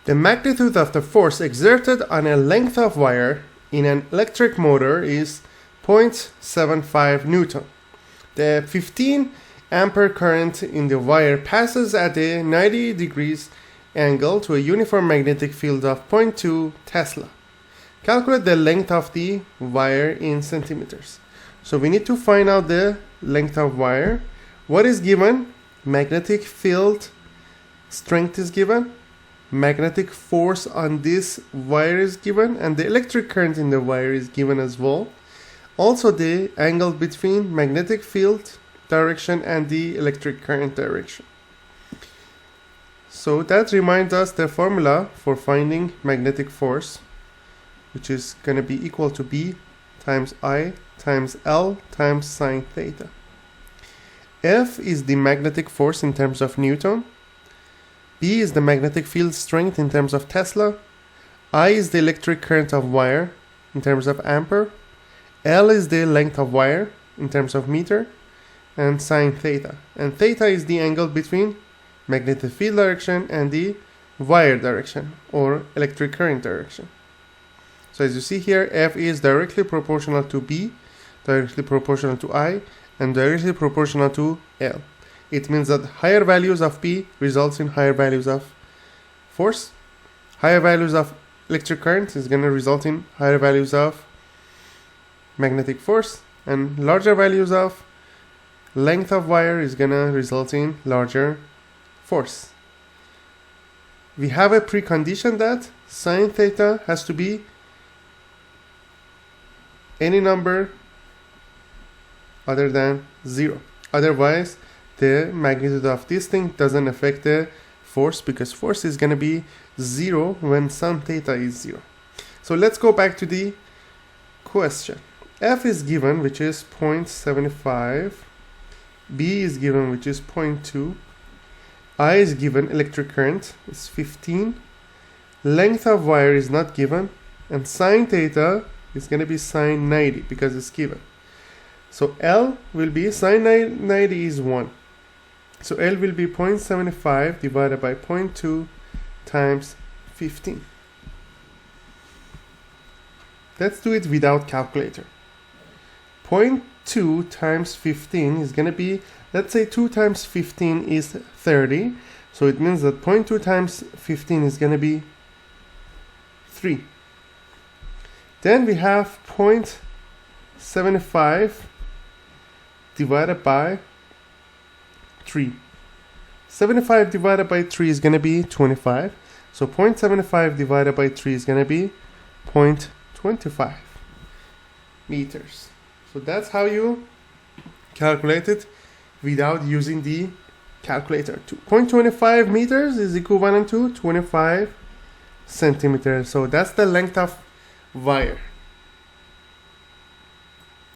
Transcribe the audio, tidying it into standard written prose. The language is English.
The magnitude of the force exerted on a length of wire in an electric motor is 0.75 Newton. The 15 ampere current in the wire passes at a 90 degrees angle to a uniform magnetic field of 0.2 Tesla. Calculate the length of the wire in centimeters. So we need to find out the length of wire. What is given? Magnetic field strength is given. Magnetic force on this wire is given, and the electric current in the wire is given as well. Also the angle between magnetic field direction and the electric current direction. So that reminds us the formula for finding magnetic force, which is going to be equal to B times I times L times sine theta. F is the magnetic force in terms of Newton. B is the magnetic field strength in terms of Tesla. I is the electric current of wire in terms of ampere. L is the length of wire in terms of meter. And sine theta. And theta is the angle between magnetic field direction and the wire direction or electric current direction. So as you see here, F is directly proportional to B, directly proportional to I, and directly proportional to L. It means that higher values of P results in higher values of force. Higher values of electric current is going to result in higher values of magnetic force, and larger values of length of wire is going to result in larger force. We have a precondition that sine theta has to be any number other than 0. Otherwise, the magnitude of this thing doesn't affect the force, because force is going to be 0 when sine theta is 0. So let's go back to the question. F is given, which is 0.75. B is given, which is 0.2. I is given, electric current is 15. Length of wire is not given. And sine theta is going to be sine 90 because it's given. So L will be, sine 90 is 1. So L will be 0.75 divided by 0.2 times 15. Let's do it without calculator. 0.2 times 15 is going to be, let's say 2 times 15 is 30. So it means that 0.2 times 15 is going to be 3. Then we have 0.75 divided by 3. 75 divided by 3 is going to be 25. So 0.75 divided by 3 is going to be 0.25 meters. So that's how you calculate it without using the calculator. 0.25 meters is equivalent to 25 centimeters. So that's the length of wire.